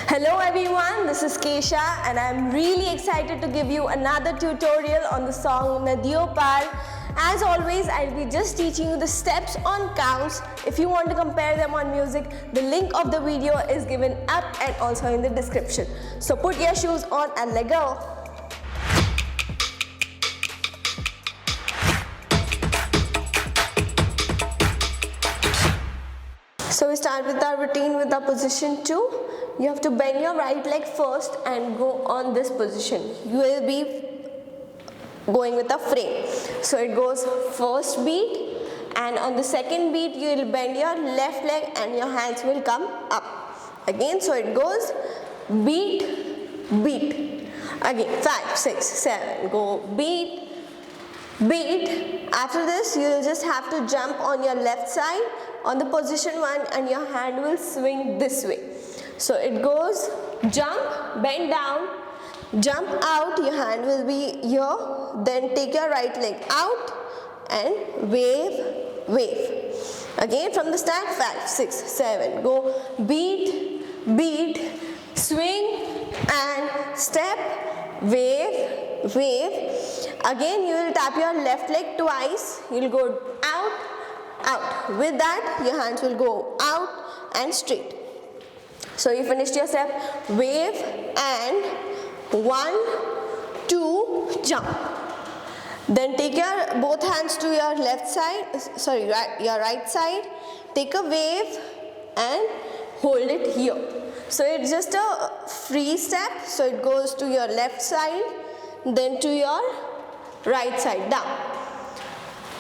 Hello everyone, this is Kesha and I'm really excited to give you another tutorial on the song Nadiyon Par. As always, I'll be just teaching you the steps on counts. If you want to compare them on music, the link of the video is given up and also in the description. So put your shoes on and let go. So we start with our routine with our position 2. You have to bend your right leg first and go on this position. You will be going with a frame. So it goes first beat, and on the second beat you will bend your left leg and your hands will come up. Again, so it goes beat, beat. Again, 5, 6, 7, go beat, beat. After this, you will just have to jump on your left side on the position 1 and your hand will swing this way. So it goes jump, bend down, jump out, your hand will be here, then take your right leg out and wave, wave. Again from the start, 5, 6, 7, go beat, beat, swing and step, wave, wave. Again you will tap your left leg twice, you will go out, out. With that your hands will go out and straight. So you finished your step, wave and 1, 2, jump. Then take your both hands to your left side, your right side, take a wave and hold it here. So it's just a free step, so it goes to your left side, then to your right side, down.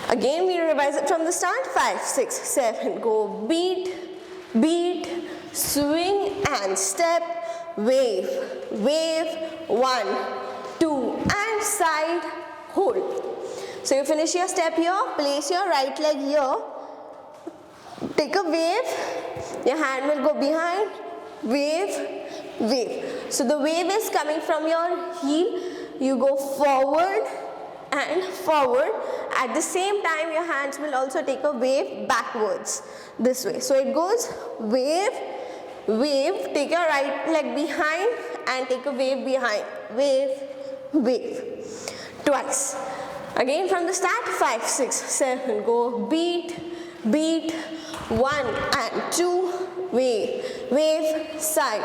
Again we revise it from the start, 5, 6, 7, go beat, beat, swing and step, wave, wave, 1, 2 and side, hold. So you finish your step here, place your right leg here, take a wave, your hand will go behind, wave, wave. So the wave is coming from your heel, you go forward and forward. At the same time your hands will also take a wave backwards this way. So it goes wave, wave, take your right leg behind and take a wave behind, wave, wave, twice. Again from the start, 5, 6, 7, go beat, beat, 1 and 2, wave, wave, side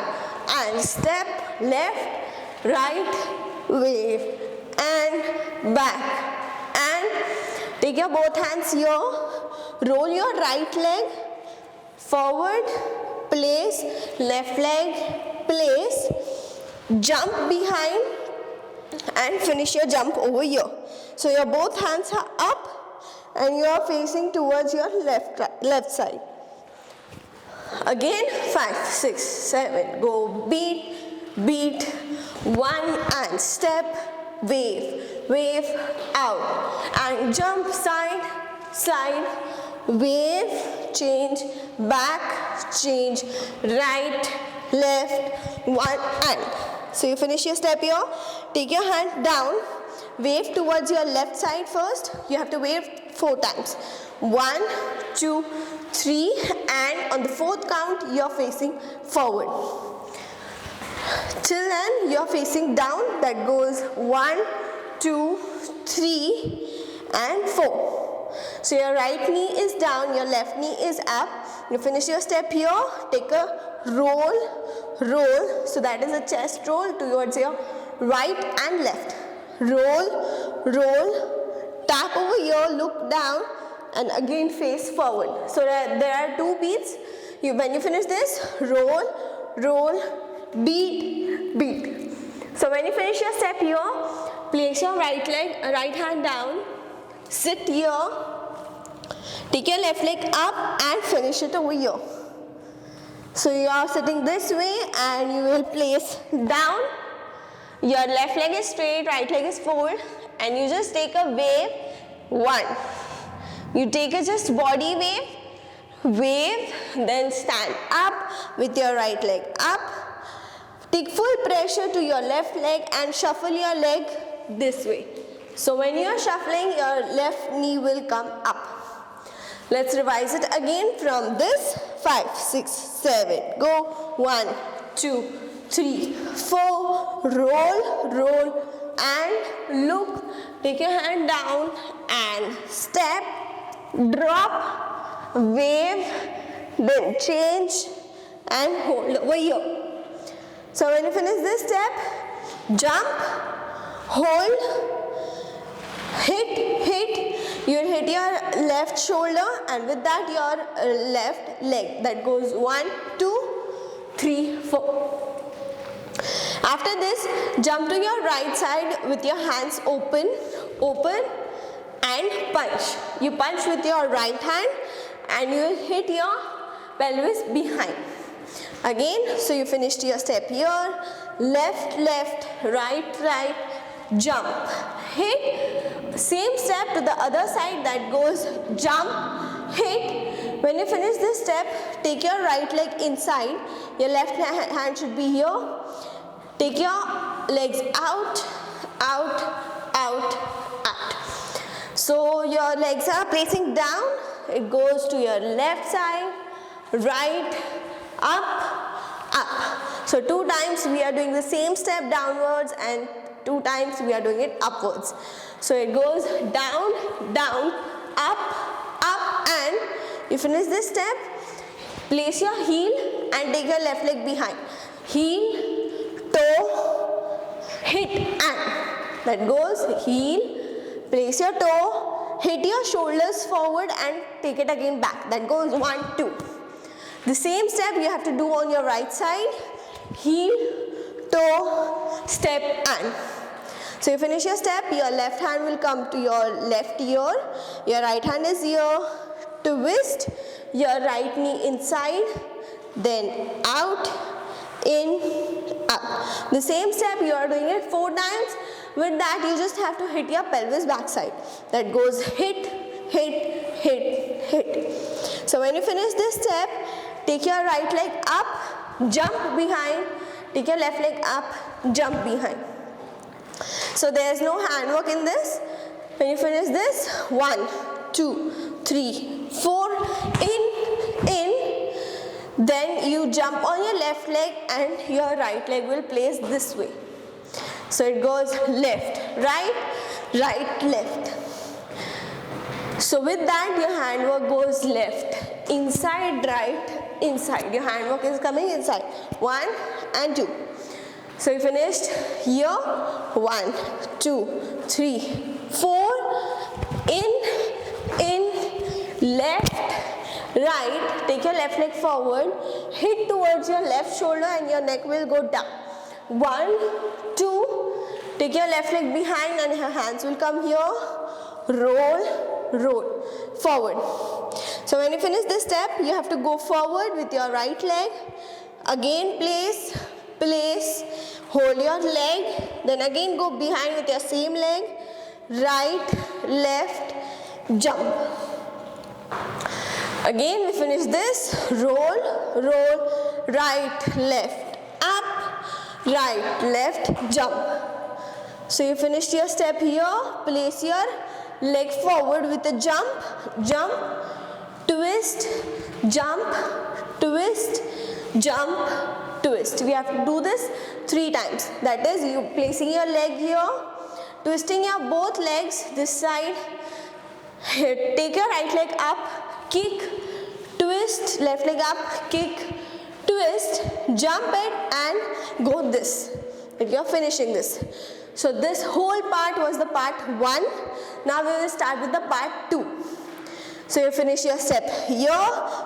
and step, left, right, wave and back, and take your both hands here, roll your right leg forward, place, left leg, place, jump behind and finish your jump over here. So your both hands are up and you are facing towards your left side. Again, 5, 6, 7, go beat, beat, 1 and step, wave, wave, out and jump side, side, wave, change, back, change, right, left, 1 and. So you finish your step here, take your hand down, wave towards your left side first, you have to wave 4 times. 1, 2, 3 and on the 4th count you are facing forward. Till then you are facing down, that goes 1, 2, 3 and 4. So your right knee is down, your left knee is up. You finish your step here, take a roll, roll. So that is a chest roll towards your right and left. Roll, roll, tap over here, look down and again face forward. So there are 2 beats. When you finish this, roll, roll, beat, beat. So when you finish your step here, place your right hand down, sit here, take your left leg up and finish it over here. So you are sitting this way and you will place down, your left leg is straight, right leg is forward and you just take a wave, 1. You take a just body wave, wave, then stand up with your right leg up. Take full pressure to your left leg and shuffle your leg this way. So when you are shuffling, your left knee will come up. Let's revise it again from this. 5, 6, 7. Go. 1, 2, 3, 4, roll and look, take your hand down and step, drop, wave, then change and hold over here. So when you finish this step, jump, hold, hit, you will hit your left shoulder and with that your left leg. That goes 1, 2, 3, 4. After this, jump to your right side with your hands open and punch. You punch with your right hand and you will hit your pelvis behind. Again, so you finished your step here, left, right, jump, hit, same step to the other side, that goes jump, hit. When you finish this step, take your right leg inside, your left hand should be here. Take your legs out. So your legs are placing down, it goes to your left side, right, up. So 2 times we are doing the same step downwards and 2 times we are doing it upwards. So it goes down, up and you finish this step, place your heel and take your left leg behind. Heel, toe, hit and that goes heel, place your toe, hit your shoulders forward and take it again back. That goes 1, 2. The same step you have to do on your right side, heel, toe, step and. So you finish your step, your left hand will come to your left ear, your right hand is here, twist your right knee inside, then out, in, up. The same step you are doing it 4 times. With that you just have to hit your pelvis backside. That goes hit. So when you finish this step, take your right leg up, jump behind, take your left leg up, jump behind. So there is no handwork in this. When you finish this, 1, 2, 3, 4, in, then you jump on your left leg and your right leg will place this way. So it goes left, right, left. So with that your handwork goes left, inside, right, inside. Your handwork is coming inside. 1 and 2. So you finished here. 1, 2, 3, 4. In, left, right. Take your left leg forward. Hit towards your left shoulder and your neck will go down. 1, 2. Take your left leg behind and your hands will come here. Roll, forward. So when you finish this step, you have to go forward with your right leg. Again place, hold your leg. Then again go behind with your same leg. Right, left, jump. Again we finish this. Roll, right, left, up, right, left, jump. So you finished your step here. Place your leg forward with a jump, twist, jump, twist, jump, twist. We have to do this 3 times. That is, you placing your leg here, twisting your both legs this side, take your right leg up, kick, twist, left leg up, kick, twist, jump it and go this. You are finishing this. So this whole part was the part 1. Now we will start with the part 2. So you finish your step here.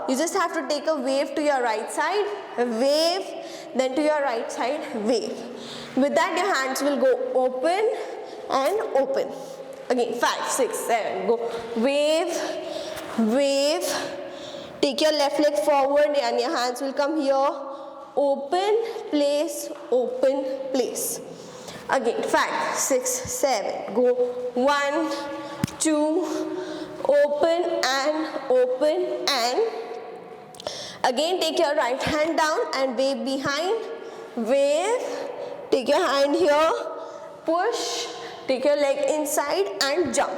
You just have to take a wave to your right side, wave, then to your right side, wave. With that your hands will go open and open. Again 5, 6, 7, go wave, take your left leg forward and your hands will come here, open, place. Again 5, 6, 7, go 1, 2, open and again take your right hand down and wave behind, wave, take your hand here, push, take your leg inside and jump.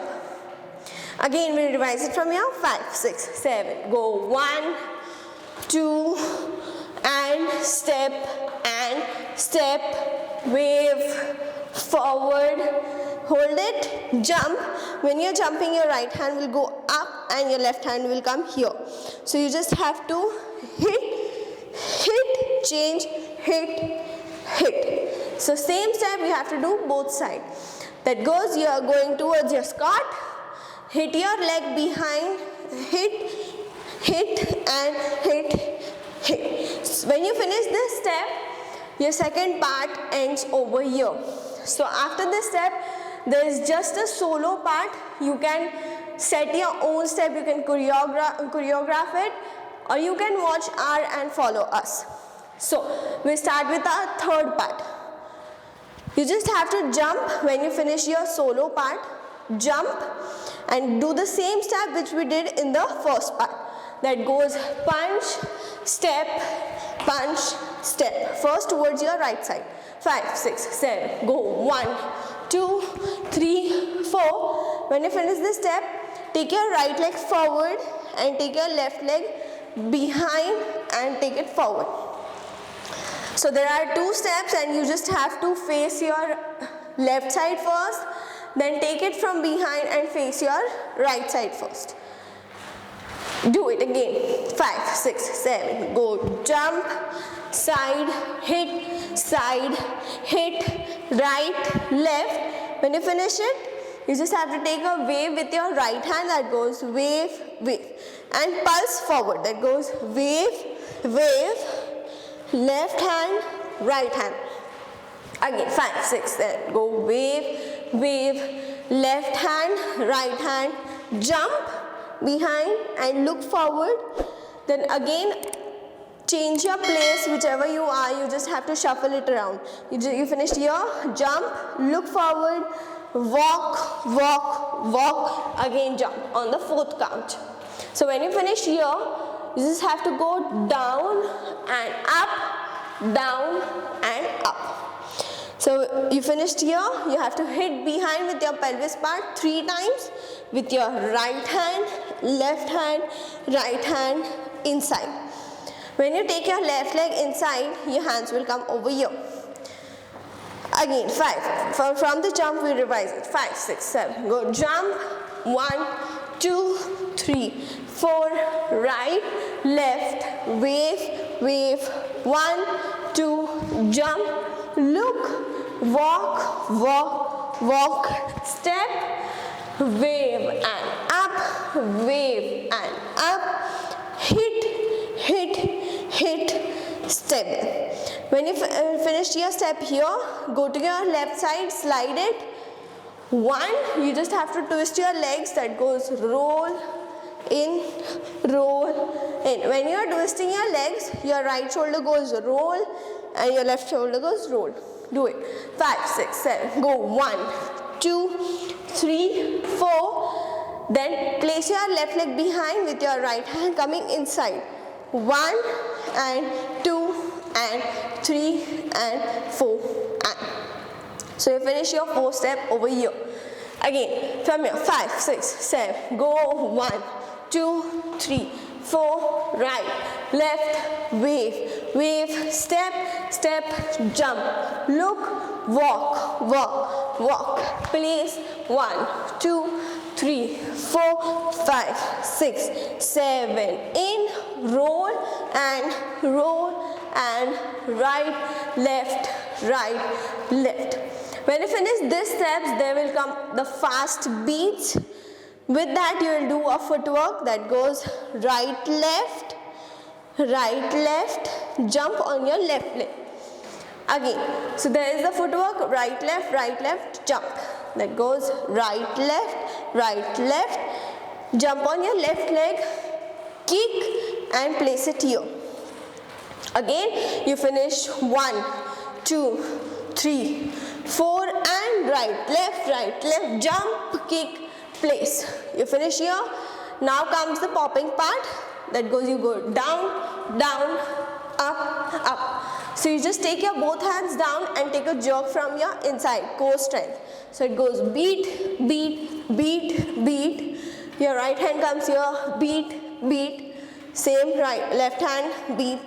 Again we'll revise it from here. 5, 6, 7, go 1, 2 and step and step, wave, forward, hold it, jump. When you're jumping, your right hand will go up and your left hand will come here. So you just have to hit, change, hit. So same step you have to do both sides. That goes, you are going towards your squat, hit your leg behind, hit and hit. So when you finish this step, your second part ends over here. So after this step, there is just a solo part. You can set your own step, you can choreograph it, or you can watch our and follow us. So we start with our third part. You just have to jump when you finish your solo part, jump and do the same step which we did in the first part. That goes punch, step, first towards your right side. 5, 6, 7, go 1, 2, 3, 4. When you finish this step, take your right leg forward and take your left leg behind and take it forward. So there are 2 steps and you just have to face your left side first, then take it from behind and face your right side first. Do it again. 5, 6, 7, go jump, side, hit, right, left. When you finish it, you just have to take a wave with your right hand. That goes wave, and pulse forward. That goes wave, left hand, right hand. Again, 5, 6, 7, go wave, left hand, right hand, jump behind and look forward. Then again, change your place, whichever you are, you just have to shuffle it around. You finished here, jump, look forward, walk, again jump on the 4th count. So when you finish here, you just have to go down and up, down and up. So you finished here, you have to hit behind with your pelvis part 3 times with your right hand, left hand, right hand, inside. When you take your left leg inside, your hands will come over here. Again, 5. From the jump, we revise it. 5, 6, 7. Go jump. 1, 2, 3, 4. Right, left, wave. 1, 2, jump. Look, walk, step, wave and up, hit, step. When you finish your step here, go to your left side, slide it. 1, you just have to twist your legs. That goes roll in. When you are twisting your legs, your right shoulder goes roll and your left shoulder goes roll. Do it. 5, 6, 7. Go 1, 2, 3, 4. Then place your left leg behind with your right hand coming inside. 1 and 2 and 3 and 4 and. So you finish your 4th step over here. Again, from here, 5, 6, 7. Go 1, 2, 3, 4. Right, left, wave, step, jump, look, walk, place. 1, 2, 3, 4, 5, 6, 7. In, roll and right, left. When you finish these steps, there will come the fast beats. With that, you will do a footwork that goes right, left, jump on your left leg. Again, so there is the footwork, right, left, jump. That goes right, left, jump on your left leg, kick and place it here. Again, you finish 1, 2, 3, 4 and right, left, jump, kick, place. You finish here. Now comes the popping part. That goes, you go down, up. So you just take your both hands down and take a jerk from your inside, core strength. So it goes beat. Your right hand comes here, beat. Same right, left hand, beat.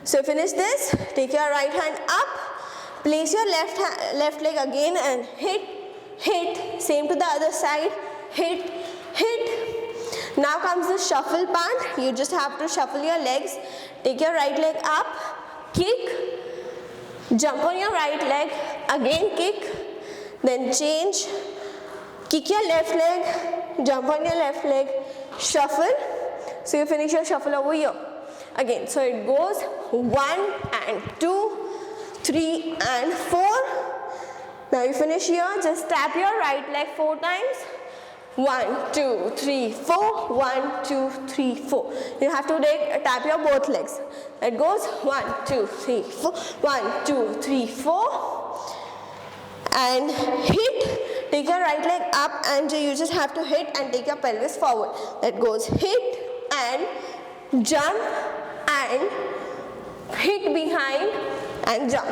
So finish this, take your right hand up, place your left leg again and hit, same to the other side, hit. Now comes the shuffle part. You just have to shuffle your legs, take your right leg up, kick, jump on your right leg, again kick, then change, kick your left leg, jump on your left leg, shuffle. So you finish your shuffle over here. Again, so it goes 1 and 2, 3 and 4. Now you finish here, just tap your right leg 4 times. 1, 2, 3, 4, 1, 2, 3, 4. You have to tap your both legs. It goes 1, 2, 3, 4, 1, 2, 3, 4. And hit, take your right leg up and you just have to hit and take your pelvis forward. That goes hit and jump and hit behind and jump.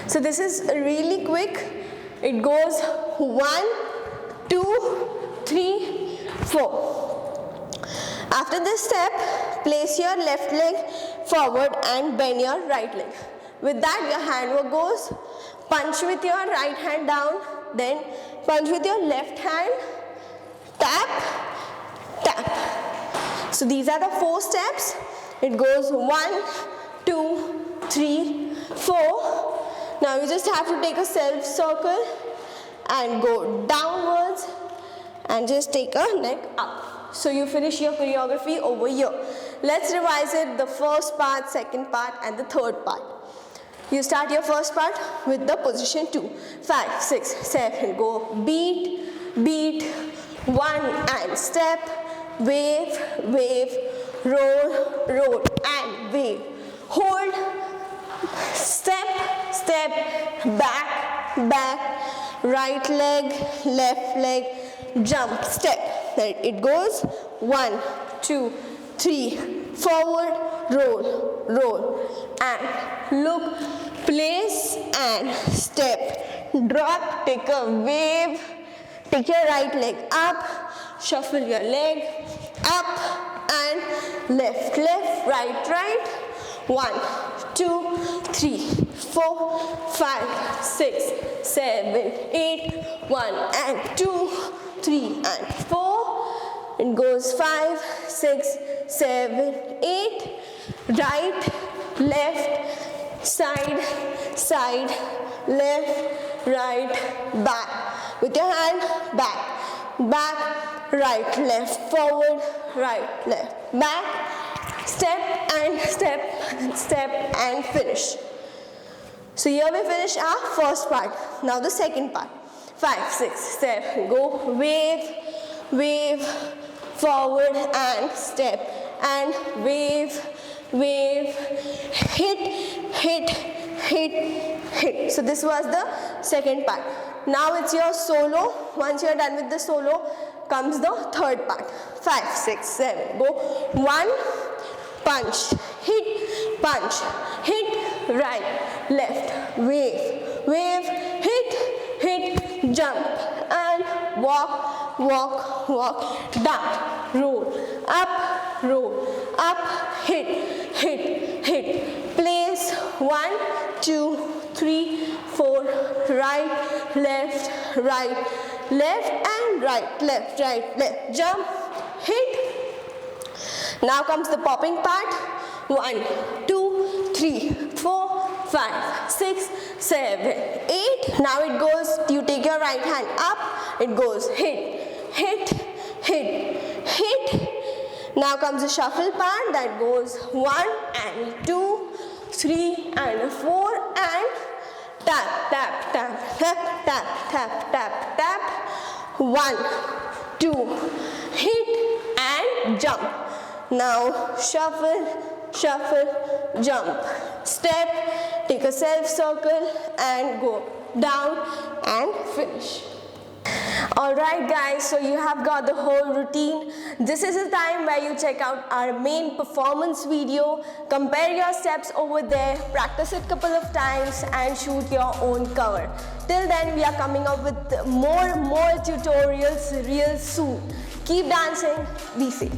So this is really quick. It goes 1, 2, 3, 4. After this step, place your left leg forward and bend your right leg. With that, your handwork goes punch with your right hand down, then punch with your left hand, tap, tap. So these are the 4 steps. It goes 1, 2, 3, 4. Now you just have to take a self circle and go downwards and just take a neck up. So you finish your choreography over here. Let's revise it, the first part, second part and the third part. You start your first part with the position 2. 5, 6, 7, go beat, beat, 1 and step, wave, wave, roll, roll and wave. Hold, step, step, back, back, right leg, left leg, jump, step. Then it goes 1, 2, 3, forward, roll, roll and look, place and step, drop, take a wave, take your right leg up, shuffle your leg up and left, left, right, right. 1, 2, 3, 4, 5, 6, 7, 8, 1 and 2, 3 and 4. It goes 5, 6, 7, 8. Right, left, side, side, left, right, back. With your hand, back, back, right, left, forward, right, left, back. Step and step, step and finish. So here we finish our first part. Now the second part. 5, 6, 7, go wave, wave, forward and step and wave, wave, hit, hit, hit, hit. So this was the second part. Now it's your solo. Once you're done with the solo, comes the third part. 5, 6, 7, go 1, punch, hit, punch, hit, right, left, wave, wave, hit, hit, jump and walk, walk, walk, down, roll, up, hit, hit, hit, place, 1, 2, 3, 4, right, left, and right, left, jump, hit. Now comes the popping part. 1, 2, 3, 4, 5, 6, 7, 8. Now it goes, you take your right hand up, it goes hit, hit, hit, hit. Now comes the shuffle part that goes 1 and 2, 3 and 4 and tap, tap, tap, tap, tap, tap, tap, tap. 1, 2, hit and jump. Now shuffle, shuffle, jump, step, take a self circle and go down and finish. Alright guys, so you have got the whole routine. This is the time where you check out our main performance video, compare your steps over there, practice it a couple of times and shoot your own cover. Till then, we are coming up with more tutorials real soon. Keep dancing, be safe.